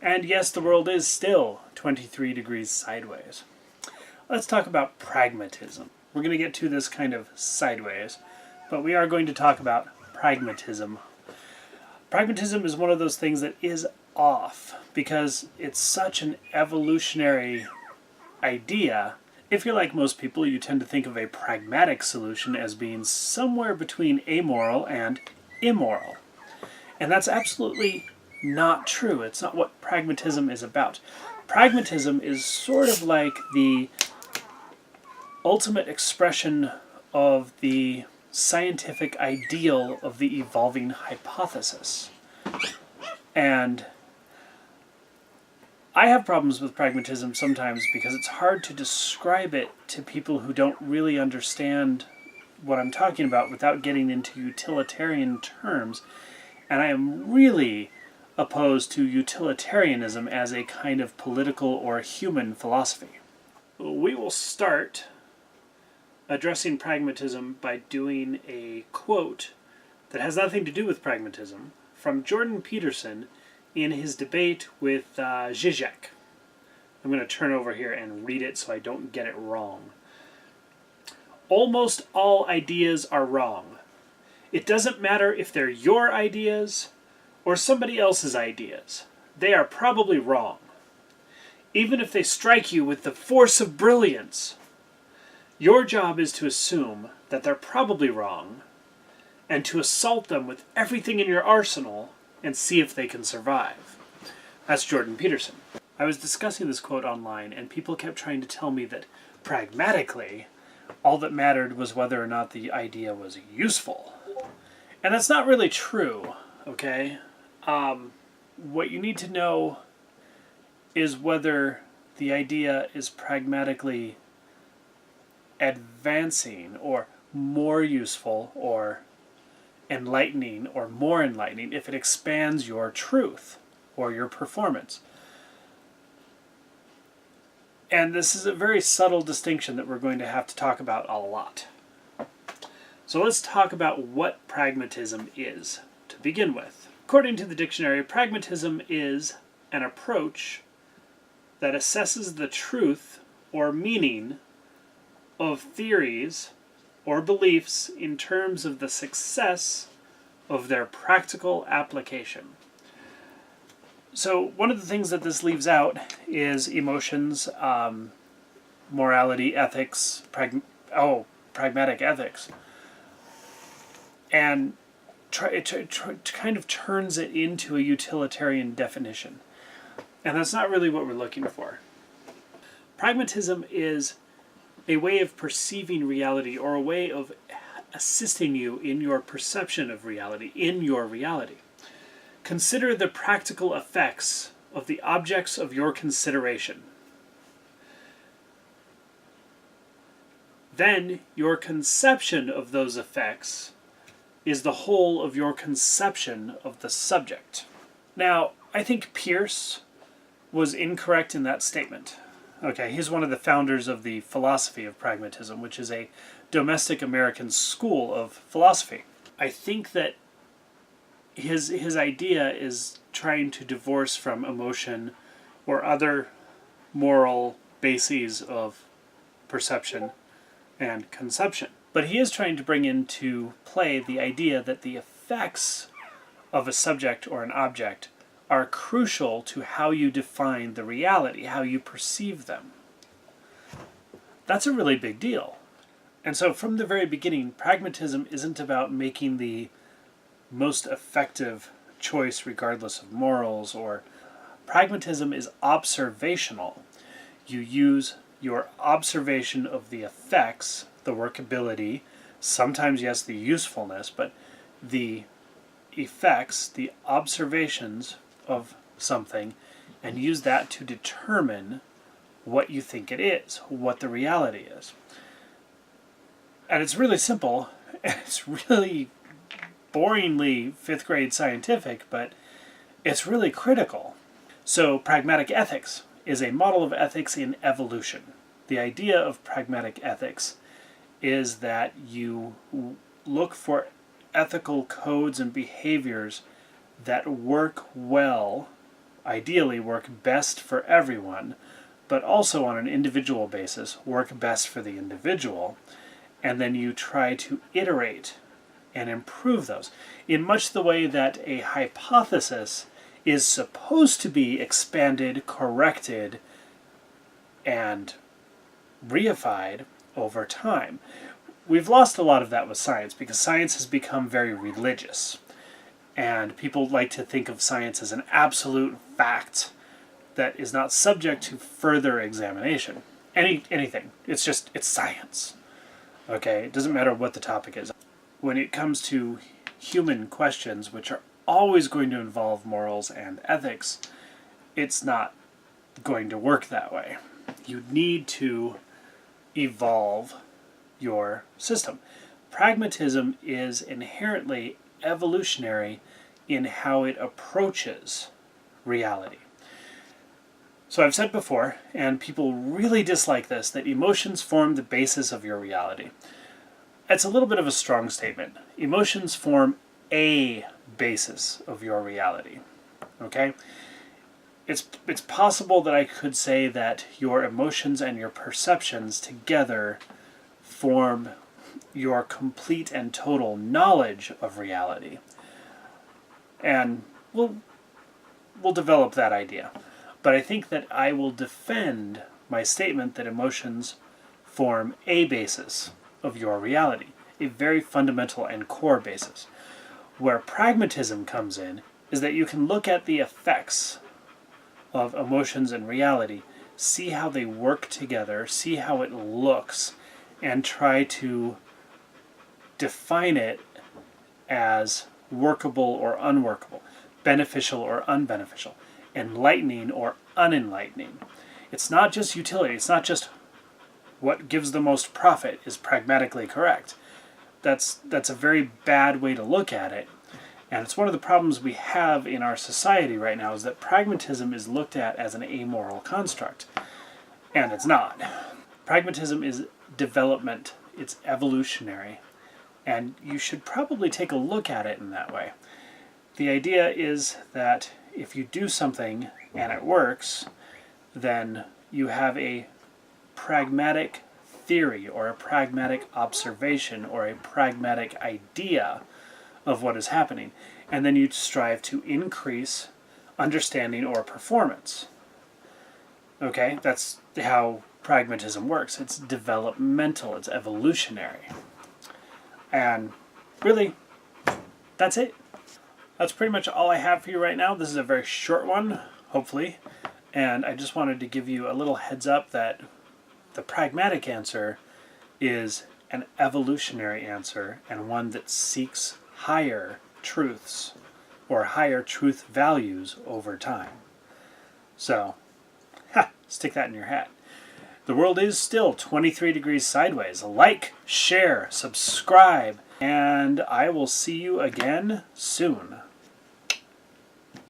And yes, the world is still 23 degrees sideways. Let's talk about pragmatism. We're going to get to this kind of sideways, but we are going to talk about pragmatism. Pragmatism is one of those things that is off because it's such an evolutionary idea. If you're like most people, you tend to think of a pragmatic solution as being somewhere between amoral and immoral. And that's absolutely not true. It's not what pragmatism is about. Pragmatism is sort of like the ultimate expression of the scientific ideal of the evolving hypothesis. And I have problems with pragmatism sometimes because it's hard to describe it to people who don't really understand what I'm talking about without getting into utilitarian terms. And I am really opposed to utilitarianism as a kind of political or human philosophy. We will start addressing pragmatism by doing a quote that has nothing to do with pragmatism from Jordan Peterson in his debate with Zizek. I'm going to turn over here and read it so I don't get it wrong. Almost all ideas are wrong. It doesn't matter if they're your ideas or somebody else's ideas. They are probably wrong. Even if they strike you with the force of brilliance, your job is to assume that they're probably wrong and to assault them with everything in your arsenal and see if they can survive. That's Jordan Peterson. I was discussing this quote online and people kept trying to tell me that pragmatically, all that mattered was whether or not the idea was useful. And that's not really true, okay? What you need to know is whether the idea is pragmatically advancing or more useful or enlightening or more enlightening if it expands your truth or your performance. And this is a very subtle distinction that we're going to have to talk about a lot. So let's talk about what pragmatism is to begin with. According to the dictionary, pragmatism is an approach that assesses the truth or meaning of theories or beliefs in terms of the success of their practical application. So one of the things that this leaves out is emotions, morality, ethics, pragmatic ethics. And it kind of turns it into a utilitarian definition. And that's not really what we're looking for. Pragmatism is a way of perceiving reality or a way of assisting you in your perception of reality, in your reality. Consider the practical effects of the objects of your consideration. Then your conception of those effects is the whole of your conception of the subject. Now, I think Peirce was incorrect in that statement. Okay, he's one of the founders of the philosophy of pragmatism, which is a domestic American school of philosophy. I think that his idea is trying to divorce from emotion or other moral bases of perception and conception. But he is trying to bring into play the idea that the effects of a subject or an object are crucial to how you define the reality, how you perceive them. That's a really big deal. And so from the very beginning, pragmatism isn't about making the most effective choice regardless of morals, or pragmatism is observational. You use your observation of the effects, the workability, sometimes, yes, the usefulness, but the effects, the observations of something, and use that to determine what you think it is, what the reality is. And it's really simple. It's really boringly fifth grade scientific, but it's really critical. So pragmatic ethics is a model of ethics in evolution. The idea of pragmatic ethics is that you look for ethical codes and behaviors that work well ideally work best for everyone, but also on an individual basis work best for the individual, and then you try to iterate and improve those in much the way that a hypothesis is supposed to be expanded, corrected, and reified over time. We've lost a lot of that with science because science has become very religious, and people like to think of science as an absolute fact that is not subject to further examination. Anything. It's science. Okay? It doesn't matter what the topic is. When it comes to human questions, which are always going to involve morals and ethics, it's not going to work that way. You need to evolve your system. Pragmatism is inherently evolutionary in how it approaches reality. So I've said before, and people really dislike this, that emotions form the basis of your reality. It's a little bit of a strong statement. Emotions form a basis of your reality. Okay? It's possible that I could say that your emotions and your perceptions together form your complete and total knowledge of reality. And we'll develop that idea. But I think that I will defend my statement that emotions form a basis of your reality, a very fundamental and core basis. Where pragmatism comes in is that you can look at the effects of emotions and reality, see how they work together, see how it looks, and try to define it as workable or unworkable, beneficial or unbeneficial, enlightening or unenlightening. It's not just utility. It's not just what gives the most profit is pragmatically correct. That's a very bad way to look at it. And it's one of the problems we have in our society right now is that pragmatism is looked at as an amoral construct. And it's not. Pragmatism is development. It's evolutionary. And you should probably take a look at it in that way. The idea is that if you do something and it works, then you have a pragmatic theory or a pragmatic observation or a pragmatic idea of what is happening. And then you strive to increase understanding or performance. Okay? That's how pragmatism works. It's developmental. It's evolutionary. And really, that's it. That's pretty much all I have for you right now. This is a very short one, hopefully. And I just wanted to give you a little heads up that the pragmatic answer is an evolutionary answer and one that seeks higher truths or higher truth values over time. So, stick that in your hat. The world is still 23 degrees sideways. Like, share, subscribe, and I will see you again soon.